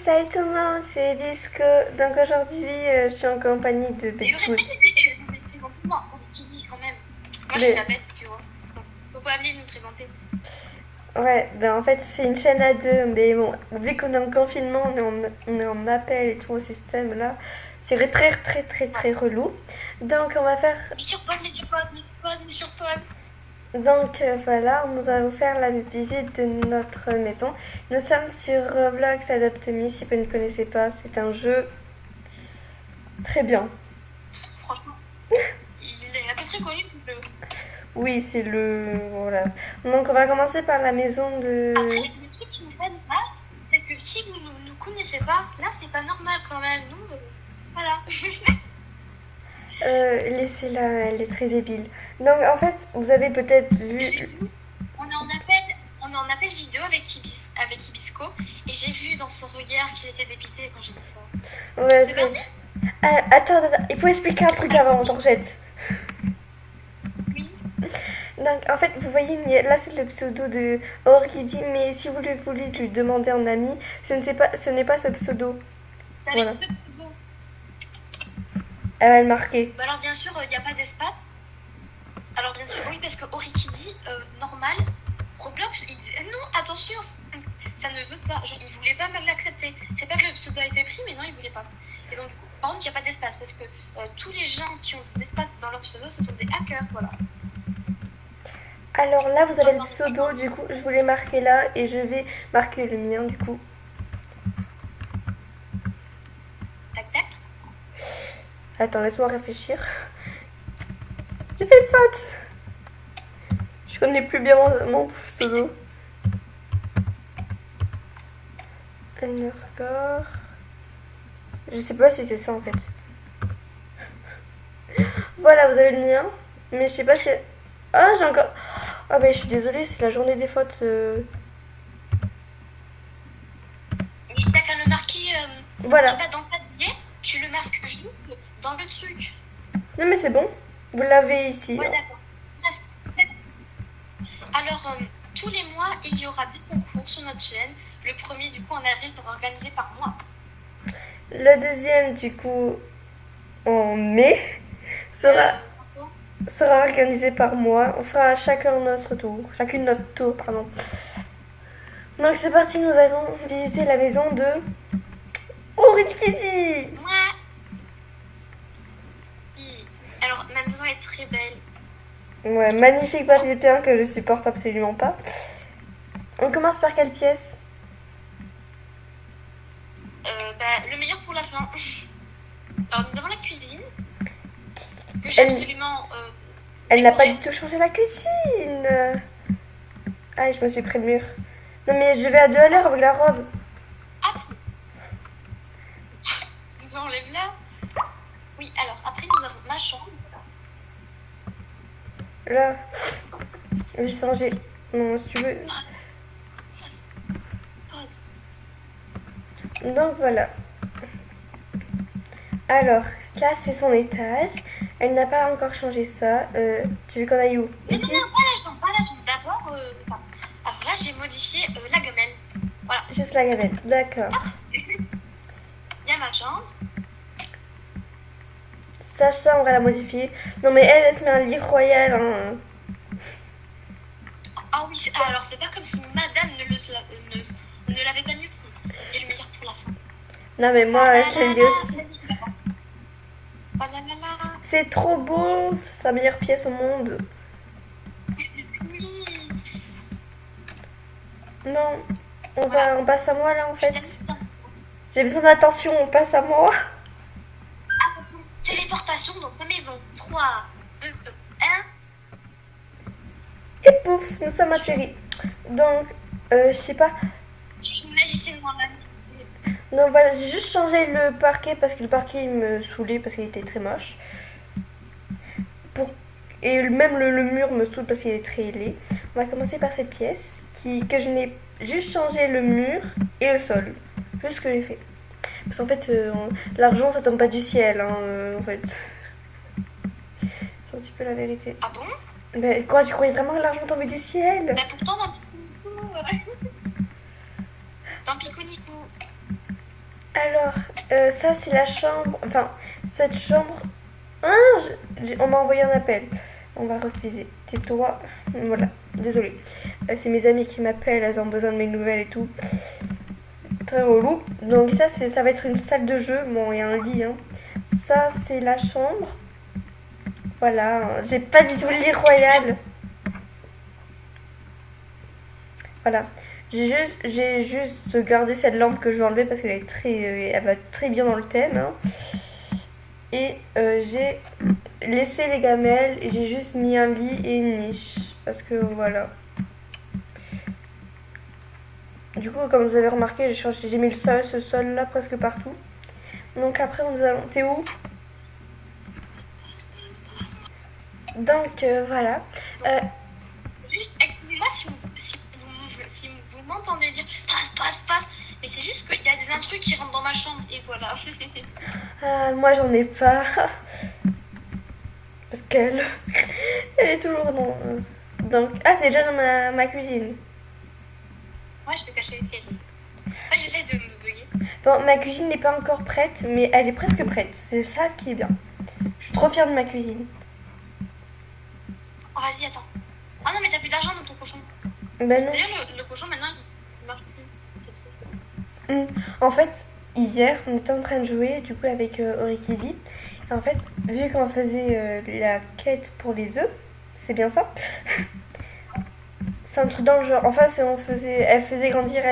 Salut tout le monde, c'est Bisco. Donc aujourd'hui, je suis en compagnie de Mais Bisco. me présenter moi, qui dit quand même. Moi je suis la bête, tu vois. Donc, faut pas aller me présenter. Ouais, ben en fait, c'est une chaîne à deux, mais bon, vu qu'on est en confinement, on est en appel et tout au système là, c'est très très très très relou. Donc on va faire. Mais sur pause, mais sur pause, mais sur pause, mais sur pause. Donc voilà, on va vous faire la visite de notre maison. Nous sommes sur Roblox Adopt Me, si vous ne connaissez pas, c'est un jeu très bien. Franchement, il est à peu près connu le jeu. Oui, c'est le. Voilà. Donc on va commencer par la maison Après, de. le truc qui me fait mal, c'est que si vous ne nous connaissez pas, là c'est pas normal quand même. Nous, voilà. Laissez-la, elle est très débile. Donc en fait, vous avez peut-être J'ai vu. vu, on est en appel vidéo avec Ibisco, et j'ai vu dans son regard qu'il était dépité quand j'ai dit ça. Ouais, C'est c'est. parti? Attends, il faut expliquer un truc avant, Georgette. Oui. Donc en fait, vous voyez, là c'est le pseudo de Orchidée, mais si vous voulez lui demander en ami, ce n'est pas ce pseudo. C'est avec Voilà. ce pseudo. Elle va le marquer. Bah alors bien sûr, il n'y a pas d'espace. Alors bien sûr, oui, parce que Orikidi, normal, Roblox, il disait non, attention, ça ne veut pas. Genre, il voulait pas mal l'accepter. C'est pas que le pseudo a été pris, mais non, il voulait pas. Et donc, du coup, par contre, il n'y a pas d'espace, parce que tous les gens qui ont des espaces dans leur pseudo, ce sont des hackers, voilà. Alors là, vous avez le pseudo, du coup, je vous l'ai marqué là et je vais marquer le mien, du coup. Tac, tac. Attends, laisse-moi réfléchir. J'ai fait une faute. Je connais plus bien mon pseudo. Underscore. Je sais pas si c'est ça en fait. Voilà, vous avez le mien. Mais je sais pas si. Ah, j'ai encore. Ah, bah, je suis désolée, c'est la journée des fautes. Mais t'as qu'à le marquer, Voilà. pas dans ta billet, tu le marques juste dans le truc. Non, mais c'est bon. Vous l'avez ici. Ouais, d'accord. Bref. Alors, tous les mois, il y aura des concours sur notre chaîne. Le premier, du coup, en avril, sera organisé par mois. Le deuxième, du coup, en mai, sera organisé par moi. On fera chacun notre tour. Chacune notre tour, pardon. Donc c'est parti, nous allons visiter la maison de Orchidée. Moi. Oui. Alors, ma maison est très belle. Ouais, magnifique papier peint que je supporte absolument pas. On commence par quelle pièce? Le meilleur pour la fin. Alors, nous avons la cuisine. Que j'ai absolument. Elle n'a pas du tout changé la cuisine. Ah, je me suis pris le mur. Non mais je vais à 2 à l'heure avec la robe. Ah. On enlève là. Oui, alors, après, nous avons ma chambre. Là, j'ai changé. Non, si tu veux. Donc voilà. Alors, là c'est son étage. Elle n'a pas encore changé ça. Tu veux qu'on aille où? Mais Ici? non, pas la chambre. D'abord, ça. Alors là, j'ai modifié la gamelle. Voilà. Juste la gamelle. D'accord. Il y a ma chambre. Sa chambre, elle a modifié. Non mais elle se met un lit royal. Hein. Ah oui, alors c'est pas comme si madame ne l'avait pas mieux pris. Et le meilleur pour la fin. Non mais moi, je l'aime bien aussi. C'est trop beau. C'est sa meilleure pièce au monde. Oui. Non, on passe à moi là en fait. J'ai besoin d'attention, on passe à moi. Attention, téléportation dans ta maison. 3, 2, 1. Et pouf, nous sommes atterris. Donc, je sais pas. Je suis une magicienne dans la vie. Non, voilà, j'ai juste changé le parquet parce que le parquet il me saoulait parce qu'il était très moche. Et même le mur me saoule parce qu'il est très laid. On va commencer par cette pièce que je n'ai juste changé le mur et le sol. Juste ce que j'ai fait. Parce qu'en fait, l'argent ça tombe pas du ciel, hein, en fait. C'est un petit peu la vérité. Ah bon? Mais quoi, tu croyais vraiment que l'argent tombait du ciel? Bah pourtant dans Piconico. Dans Piconico. Alors, ça c'est la chambre. Enfin, cette chambre. Ah, on m'a envoyé un appel. On va refuser. Tais-toi. Voilà, désolée. C'est mes amis qui m'appellent, elles ont besoin de mes nouvelles et tout. Très relou. Donc ça va être une salle de jeu. Bon, il y a un lit. Hein. Ça c'est la chambre. Voilà, j'ai pas du tout le lit royal. Voilà. J'ai juste gardé cette lampe que je vais enlever parce elle va très bien dans le thème. Hein. Et j'ai laissé les gamelles et j'ai juste mis un lit et une niche. Parce que voilà. Du coup, comme vous avez remarqué, j'ai mis ce sol là presque partout. Donc après, nous allons... T'es où? Donc voilà. Juste, excusez-moi si vous m'entendez dire passe, mais c'est juste qu'il y a des intrus qui rentrent dans ma chambre et voilà. Moi, j'en ai pas. Parce qu'elle elle est toujours dans... Donc, c'est déjà dans ma cuisine. Moi, je peux cacher les pieds. Moi, j'essaie de me bugger. Bon, ma cuisine n'est pas encore prête, mais elle est presque prête. C'est ça qui est bien. Je suis trop fière de ma cuisine. Oh, vas-y, attends. Ah non, mais t'as plus d'argent dans ton cochon. Ben non. D'ailleurs, le cochon, maintenant, il marche plus. En fait, hier, on était en train de jouer, du coup, avec Orikidi. Et en fait, vu qu'on faisait la quête pour les œufs, c'est bien ça. C'est un truc dans le genre. Enfin, elle faisait grandir,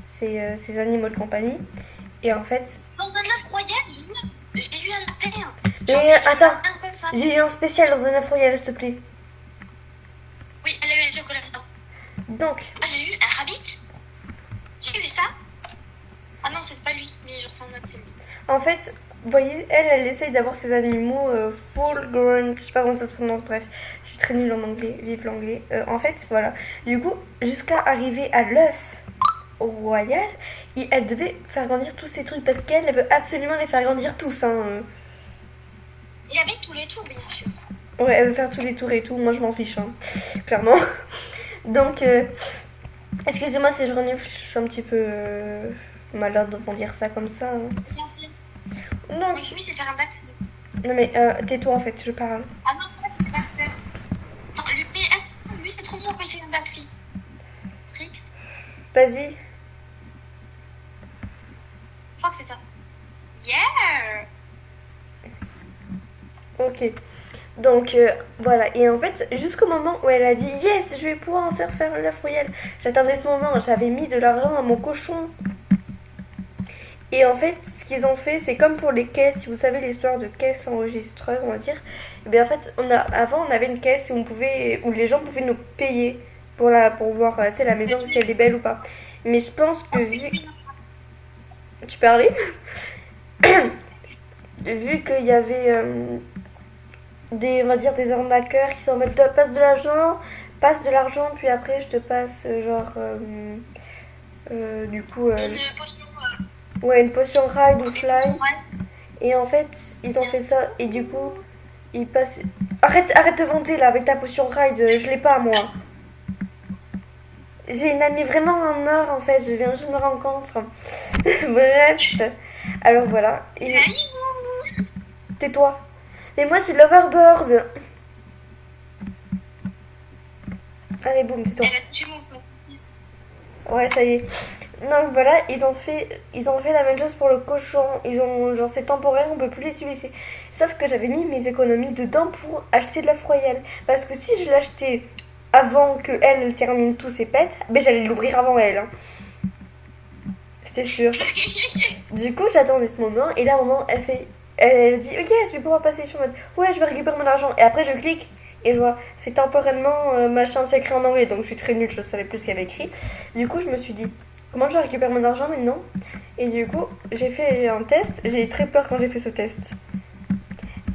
ses animaux de compagnie. Et en fait... Dans un œuf royal, j'ai eu un appel. Mais attends, j'ai eu un spécial dans un œuf royal, s'il te plaît. Oui, elle a eu un chocolat dedans. Donc... Ah, j'ai eu un rabbit. J'ai vu ça. Ah non, c'est pas lui, mais genre c'est un autre, c'est lui. En fait, vous voyez, elle essaye d'avoir ses animaux full grown, je sais pas comment ça se prononce, bref, je suis très nulle en anglais, vive l'anglais. En fait, voilà, du coup, jusqu'à arriver à l'œuf royal, et elle devait faire grandir tous ces trucs, parce qu'elle veut absolument les faire grandir tous, hein. Et avec tous les tours, bien sûr. Ouais, elle veut faire tous les tours et tout, moi je m'en fiche, hein, clairement. Donc, excusez-moi si je renifle, je suis un petit peu malade de dire ça comme ça. Hein. Non, oui, c'est faire un backflip. Non mais tais-toi en fait, je parle. Ah non, c'est pas backflip. Non, lui c'est trop bon quand il fait un backflip. Rick, Vas-y. je crois que c'est ça. Yeah. Ok. Donc voilà, et en fait, jusqu'au moment où elle a dit yes, je vais pouvoir en faire l'œuf royal. J'attendais ce moment, j'avais mis de l'argent dans mon cochon. Et en fait, ce qu'ils ont fait, c'est comme pour les caisses, si vous savez l'histoire de caisse enregistreuse, on va dire. Et bien en fait, avant on avait une caisse où les gens pouvaient nous payer pour voir la maison si elle est belle ou pas. Mais je pense que tu parlais vu qu'il y avait on va dire des arnaqueurs qui sont en mode passe de l'argent, puis après je te passe du coup Une potion. ouais, une potion ride ou fly. Et en fait, ils ont fait ça et du coup, ils passent. Arrête de vanter là avec ta potion ride, je l'ai pas moi. J'ai une amie vraiment en or en fait, je viens juste me rendre compte. Bref, alors voilà. Et... Tais-toi. Mais moi j'ai l'overboard. Allez, boum, tais-toi. Elle a tué mon pote. Ouais, ça y est. Donc voilà, ils ont fait la même chose pour le cochon. Ils ont genre c'est temporaire, on peut plus l'utiliser. Sauf que j'avais mis mes économies dedans pour acheter de l'œuf royal. Parce que si je l'achetais avant que elle termine tous ses pets, ben j'allais l'ouvrir avant elle. Hein. C'était sûr. Du coup, j'attendais ce moment et là, à un moment, elle dit ok, je vais pouvoir passer sur mode ouais, je vais récupérer mon argent. Et après, je clique et je vois c'est temporairement machin, c'est écrit en anglais, donc je suis très nulle, je savais plus ce qu'il y avait écrit. Du coup, je me suis dit comment je récupère mon argent maintenant? Et du coup, j'ai fait un test. J'ai eu très peur quand j'ai fait ce test.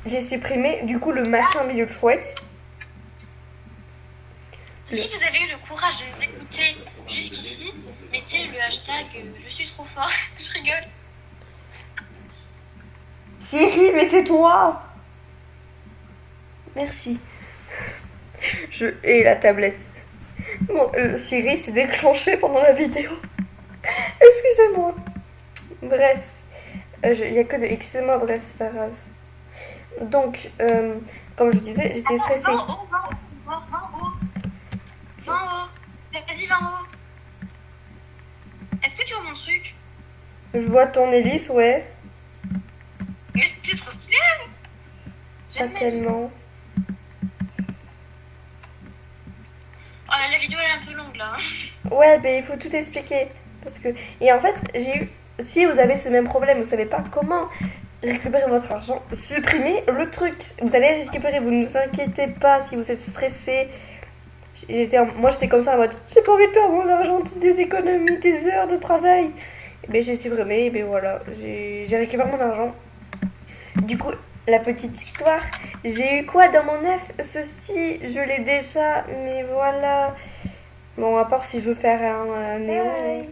J'ai supprimé du coup le machin milieu de chouette. Si vous avez eu le courage de nous écouter jusqu'ici, mettez le hashtag je suis trop fort. Je rigole. Siri, mais tais-toi! Merci. Je hais la tablette. Bon, Siri s'est déclenché pendant la vidéo. Excusez-moi. Bref, il y a que de... Excusez-moi, bref, c'est pas grave. Donc, comme je disais, j'étais stressée. 20 en haut, 20 en haut, 20 en haut. 20 en haut. Vas-y, 20 en haut. Est-ce que tu vois mon truc? Je vois ton hélice, ouais. Mais c'est trop stylé. Pas J'aime. tellement. Oh, la vidéo elle est un peu longue là. Ouais, mais il faut tout expliquer. Parce que... Et en fait, j'ai eu... Si vous avez ce même problème, vous savez pas comment récupérer votre argent, supprimez le truc. Vous allez récupérer, vous ne vous inquiétez pas si vous êtes stressé. Moi, j'étais comme ça en mode, j'ai pas envie de perdre mon argent, toutes des économies, des heures de travail. Mais j'ai supprimé, et ben voilà, j'ai récupéré mon argent. Du coup, la petite histoire, j'ai eu quoi dans mon œuf? Ceci, je l'ai déjà, mais voilà. Bon, à part si je veux faire un néon.